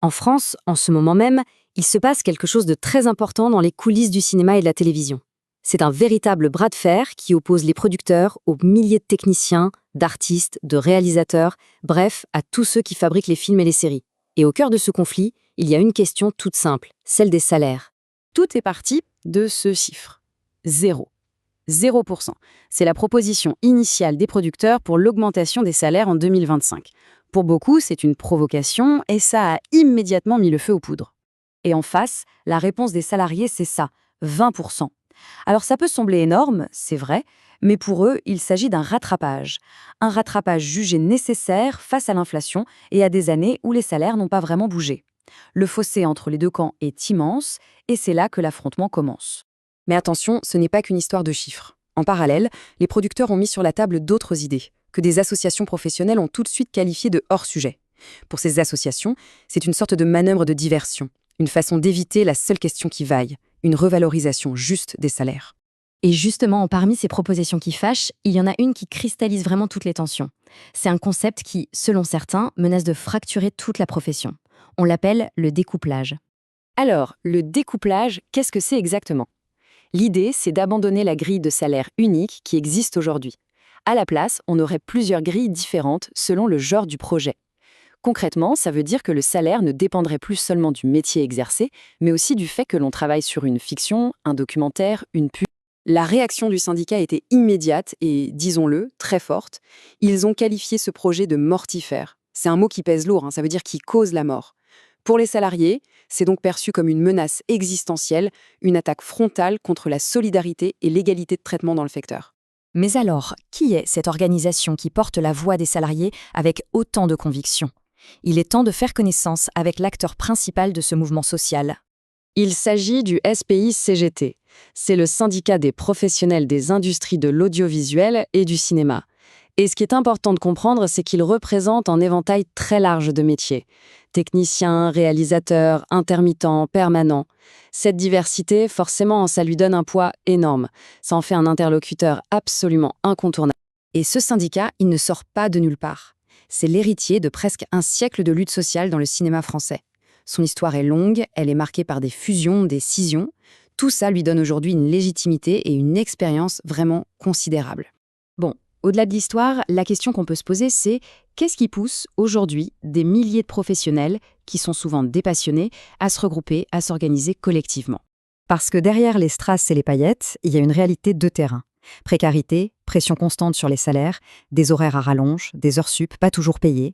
En France, en ce moment même, il se passe quelque chose de très important dans les coulisses du cinéma et de la télévision. C'est un véritable bras de fer qui oppose les producteurs aux milliers de techniciens, d'artistes, de réalisateurs, bref, à tous ceux qui fabriquent les films et les séries. Et au cœur de ce conflit, il y a une question toute simple, celle des salaires. Tout est parti de ce chiffre. 0. 0%. C'est la proposition initiale des producteurs pour l'augmentation des salaires en 2025. Pour beaucoup, c'est une provocation et ça a immédiatement mis le feu aux poudres. Et en face, la réponse des salariés, c'est ça, 20%. Alors ça peut sembler énorme, c'est vrai, mais pour eux, il s'agit d'un rattrapage. Un rattrapage jugé nécessaire face à l'inflation et à des années où les salaires n'ont pas vraiment bougé. Le fossé entre les deux camps est immense et c'est là que l'affrontement commence. Mais attention, ce n'est pas qu'une histoire de chiffres. En parallèle, les producteurs ont mis sur la table d'autres idées, que des associations professionnelles ont tout de suite qualifiées de hors-sujet. Pour ces associations, c'est une sorte de manœuvre de diversion, une façon d'éviter la seule question qui vaille, une revalorisation juste des salaires. Et justement, parmi ces propositions qui fâchent, il y en a une qui cristallise vraiment toutes les tensions. C'est un concept qui, selon certains, menace de fracturer toute la profession. On l'appelle le découplage. Alors, le découplage, qu'est-ce que c'est exactement ? L'idée, c'est d'abandonner la grille de salaire unique qui existe aujourd'hui. À la place, on aurait plusieurs grilles différentes selon le genre du projet. Concrètement, ça veut dire que le salaire ne dépendrait plus seulement du métier exercé, mais aussi du fait que l'on travaille sur une fiction, un documentaire, une pub. La réaction du syndicat était immédiate et, disons-le, très forte. Ils ont qualifié ce projet de mortifère. C'est un mot qui pèse lourd, ça veut dire qui cause la mort. Pour les salariés, c'est donc perçu comme une menace existentielle, une attaque frontale contre la solidarité et l'égalité de traitement dans le secteur. Mais alors, qui est cette organisation qui porte la voix des salariés avec autant de conviction ? Il est temps de faire connaissance avec l'acteur principal de ce mouvement social. Il s'agit du SPI-CGT. C'est le syndicat des professionnels des industries de l'audiovisuel et du cinéma. Et ce qui est important de comprendre, c'est qu'il représente un éventail très large de métiers. Techniciens, réalisateurs, intermittents, permanents. Cette diversité, forcément, ça lui donne un poids énorme. Ça en fait un interlocuteur absolument incontournable. Et ce syndicat, il ne sort pas de nulle part. C'est l'héritier de presque un siècle de lutte sociale dans le cinéma français. Son histoire est longue, elle est marquée par des fusions, des scissions. Tout ça lui donne aujourd'hui une légitimité et une expérience vraiment considérables. Bon, au-delà de l'histoire, la question qu'on peut se poser, c'est qu'est-ce qui pousse aujourd'hui des milliers de professionnels, qui sont souvent dépassionnés, à se regrouper, à s'organiser collectivement ? Parce que derrière les strass et les paillettes, il y a une réalité de terrain. Précarité, pression constante sur les salaires, des horaires à rallonge, des heures sup pas toujours payées.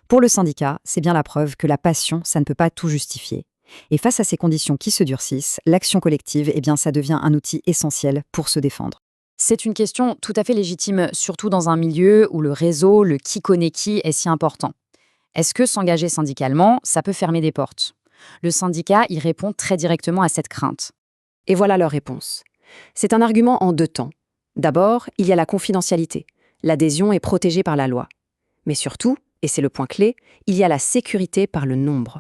Pour le syndicat, c'est bien la preuve que la passion, ça ne peut pas tout justifier. Et face à ces conditions qui se durcissent, l'action collective, ça devient un outil essentiel pour se défendre. C'est une question tout à fait légitime, surtout dans un milieu où le réseau, le qui connaît qui est si important. Est-ce que s'engager syndicalement, ça peut fermer des portes ? Le syndicat y répond très directement à cette crainte. Et voilà leur réponse. C'est un argument en deux temps. D'abord, il y a la confidentialité. L'adhésion est protégée par la loi. Mais surtout, et c'est le point clé, il y a la sécurité par le nombre.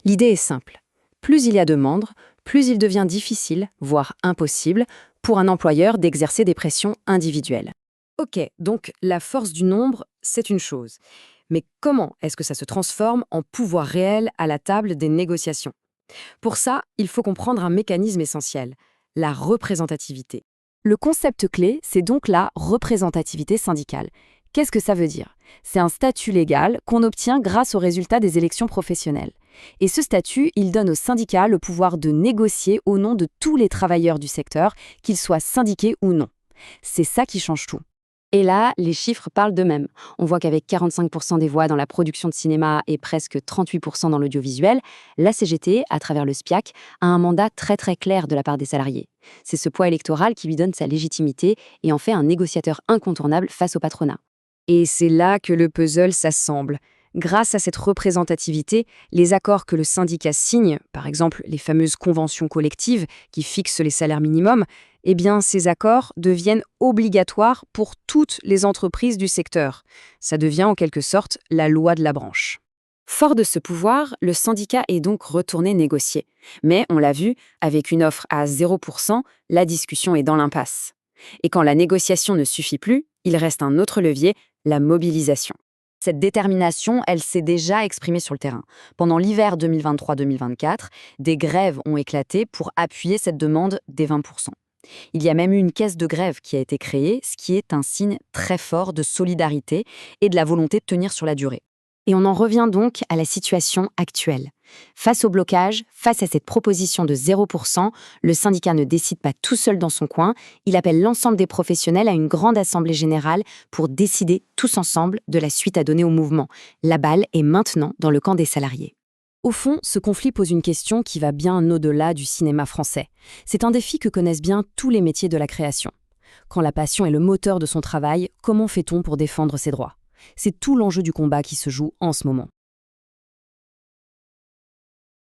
L'idée est simple. Plus il y a de membres, plus il devient difficile, voire impossible, pour un employeur d'exercer des pressions individuelles. Ok, donc la force du nombre, c'est une chose. Mais comment est-ce que ça se transforme en pouvoir réel à la table des négociations ? Pour ça, il faut comprendre un mécanisme essentiel, la représentativité. Le concept clé, c'est donc la représentativité syndicale. Qu'est-ce que ça veut dire ? C'est un statut légal qu'on obtient grâce aux résultats des élections professionnelles. Et ce statut, il donne aux syndicats le pouvoir de négocier au nom de tous les travailleurs du secteur, qu'ils soient syndiqués ou non. C'est ça qui change tout. Et là, les chiffres parlent d'eux-mêmes. On voit qu'avec 45% des voix dans la production de cinéma et presque 38% dans l'audiovisuel, la CGT, à travers le SPIAC, a un mandat très très clair de la part des salariés. C'est ce poids électoral qui lui donne sa légitimité et en fait un négociateur incontournable face au patronat. Et c'est là que le puzzle s'assemble. Grâce à cette représentativité, les accords que le syndicat signe, par exemple les fameuses conventions collectives qui fixent les salaires minimums, ces accords deviennent obligatoires pour toutes les entreprises du secteur. Ça devient en quelque sorte la loi de la branche. Fort de ce pouvoir, le syndicat est donc retourné négocier. Mais on l'a vu, avec une offre à 0%, la discussion est dans l'impasse. Et quand la négociation ne suffit plus, il reste un autre levier, la mobilisation. Cette détermination, elle s'est déjà exprimée sur le terrain. Pendant l'hiver 2023-2024, des grèves ont éclaté pour appuyer cette demande des 20%. Il y a même eu une caisse de grève qui a été créée, ce qui est un signe très fort de solidarité et de la volonté de tenir sur la durée. Et on en revient donc à la situation actuelle. Face au blocage, face à cette proposition de 0%, le syndicat ne décide pas tout seul dans son coin, il appelle l'ensemble des professionnels à une grande assemblée générale pour décider tous ensemble de la suite à donner au mouvement. La balle est maintenant dans le camp des salariés. Au fond, ce conflit pose une question qui va bien au-delà du cinéma français. C'est un défi que connaissent bien tous les métiers de la création. Quand la passion est le moteur de son travail, comment fait-on pour défendre ses droits ? C'est tout l'enjeu du combat qui se joue en ce moment.